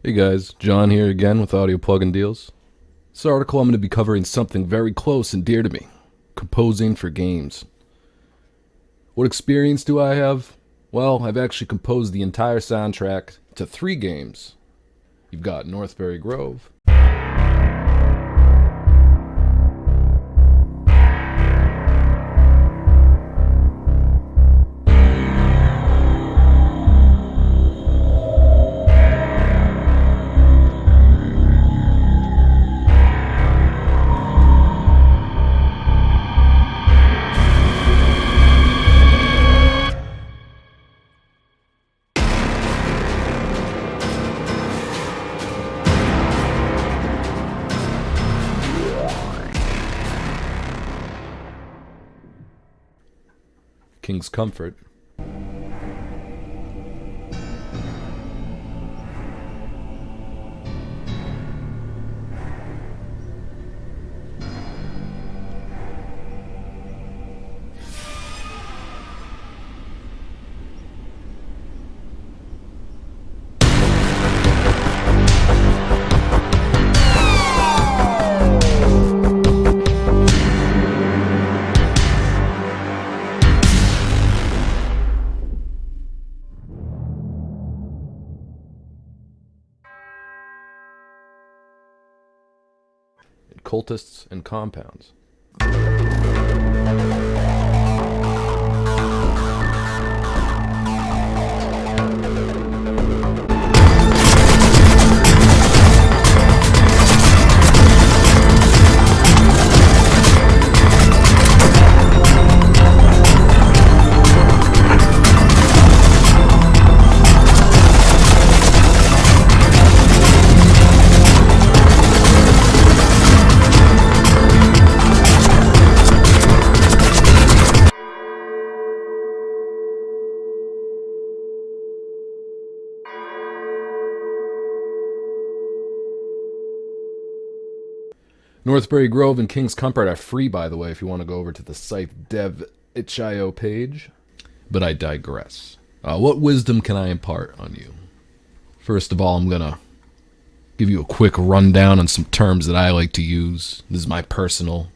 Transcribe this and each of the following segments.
Hey guys, John here again with Audio Plugin Deals. This article I'm going to be covering something very close and dear to me: composing for games. What experience do I have? Well, I've actually composed the entire soundtrack to 3 games. You've got Northbury Grove, King's Comfort, and Cultists and Compounds. Northbury Grove and King's Comfort are free, by the way, if you want to go over to the site dev.itch.io page. But I digress. What wisdom can I impart on you? First of all, I'm going to give you a quick rundown on some terms that I like to use. This is my personal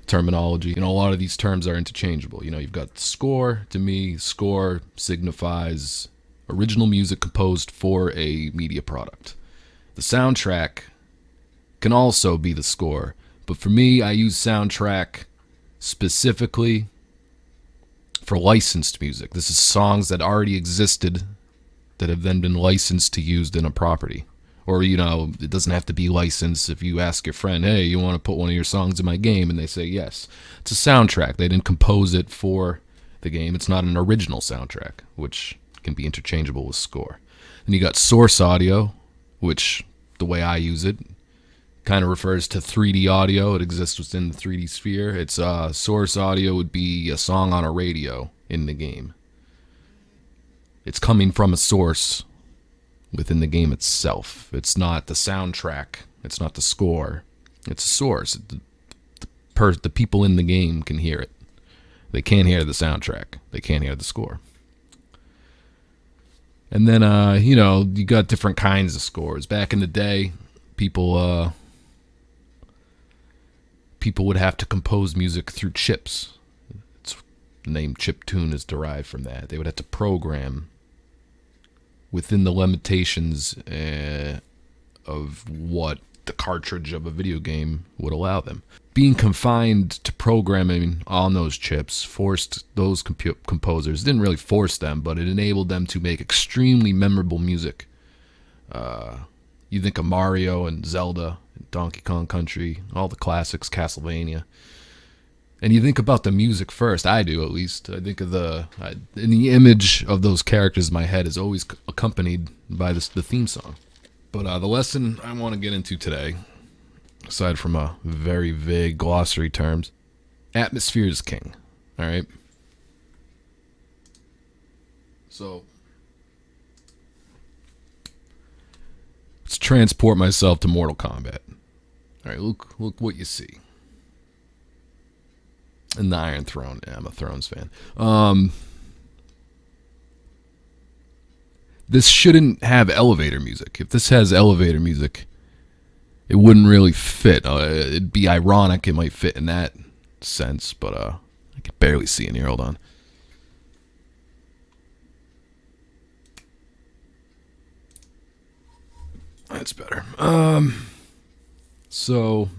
terminology. A lot of these terms are interchangeable. You've got score. To me, score signifies original music composed for a media product. The soundtrack can also be the score, but for me, I use soundtrack specifically for licensed music. This is songs that already existed that have then been licensed to used in a property. Or, it doesn't have to be licensed. If you ask your friend, hey, you want to put one of your songs in my game? And they say yes. It's a soundtrack. They didn't compose it for the game. It's not an original soundtrack, which can be interchangeable with score. Then you got source audio, which, the way I use it, kind of refers to 3D audio. It exists within the 3D sphere. It's source audio would be a song on a radio in the game. It's coming from a source within the game itself. It's not the soundtrack. It's not the score. It's a source. The people in the game can hear it. They can't hear the soundtrack. They can't hear the score. And then, you got different kinds of scores. Back in the day, people would have to compose music through chips. The name chiptune is derived from that. They would have to program within the limitations of what the cartridge of a video game would allow them. Being confined to programming on those chips forced those composers, didn't really force them, but it enabled them to make extremely memorable music. You think of Mario and Zelda, Donkey Kong Country, all the classics, Castlevania. And you think about the music first. I do, at least. I think of in the image of those characters in my head is always accompanied by the theme song. But the lesson I want to get into today, aside from a very vague glossary terms, atmosphere is king. All right? So let's transport myself to Mortal Kombat. All right, look what you see. And the Iron Throne. Yeah, I'm a Thrones fan. This shouldn't have elevator music. If this has elevator music, it wouldn't really fit. It'd be ironic. It might fit in that sense, but I can barely see in here. Hold on. That's better. So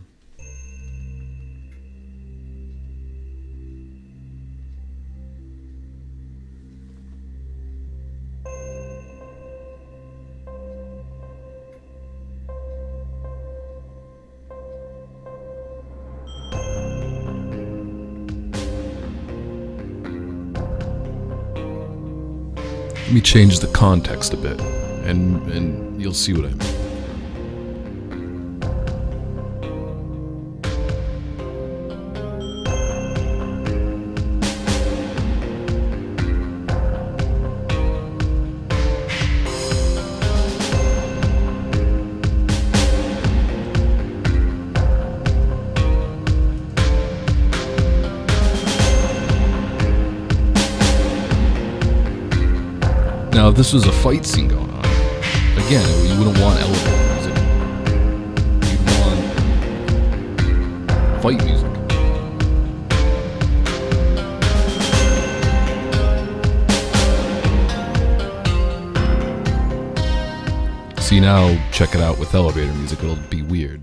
let me change the context a bit, and you'll see what I mean. Now, if this was a fight scene going on, again, you wouldn't want elevator music. You'd want fight music. See, now check it out with elevator music. It'll be weird.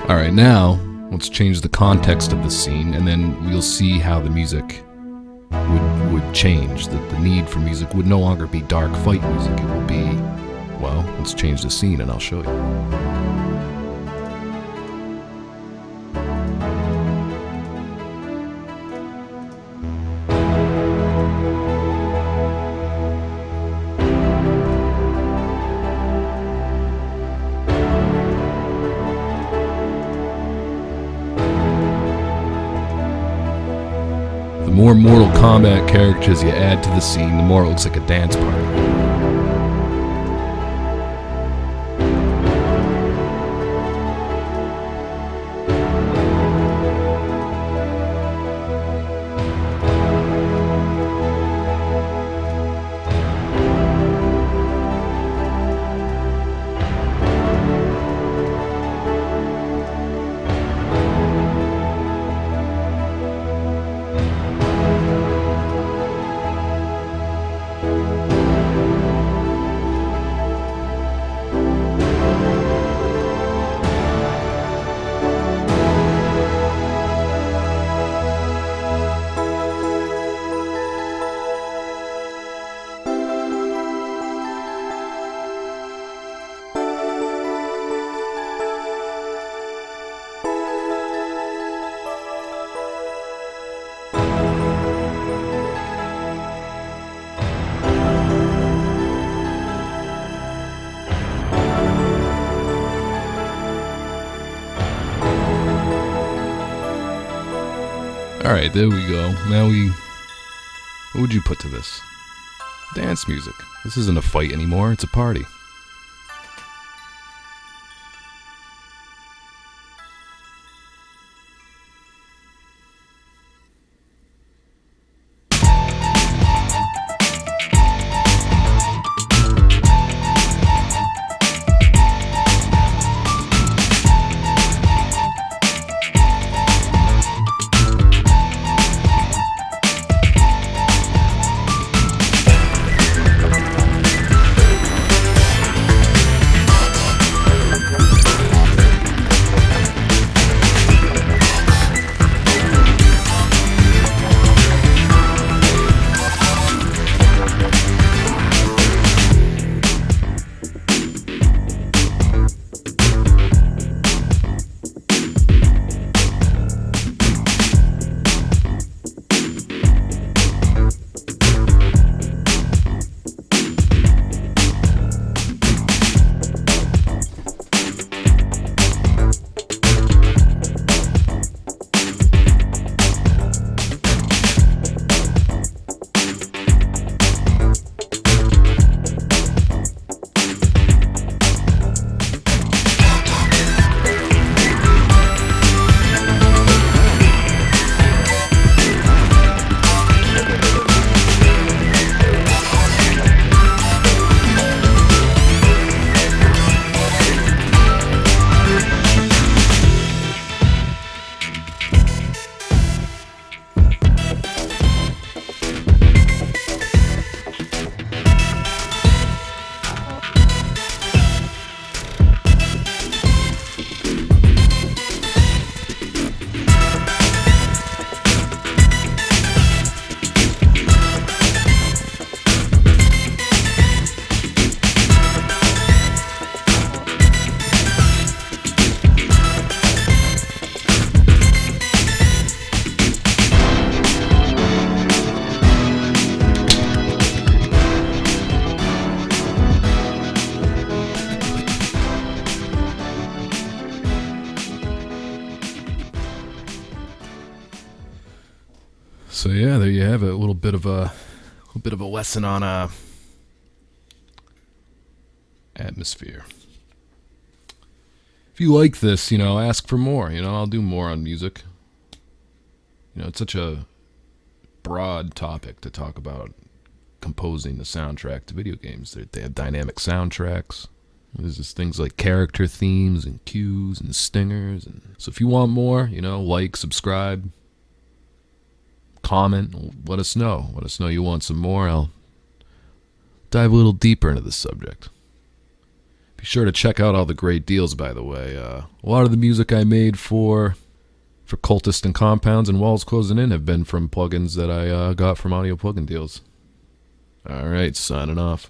Alright, now let's change the context of the scene, and then we'll see how the music would change. That the need for music would no longer be dark fight music. It will be, well, let's change the scene and I'll show you. The more Mortal Kombat characters you add to the scene, the more it looks like a dance party. Alright, there we go. Now what would you put to this? Dance music. This isn't a fight anymore, it's a party. So yeah, there you have it. A little bit of a lesson on atmosphere. If you like this, ask for more. I'll do more on music. It's such a broad topic to talk about composing the soundtrack to video games. They have dynamic soundtracks. There's just things like character themes and cues and stingers. And so if you want more, like, subscribe, comment, let us know. Let us know you want some more. I'll dive a little deeper into the subject. Be sure to check out all the great deals, by the way. A lot of the music I made for Cultist and Compounds and Walls Closing In have been from plugins that I got from Audio Plugin Deals. All right, signing off.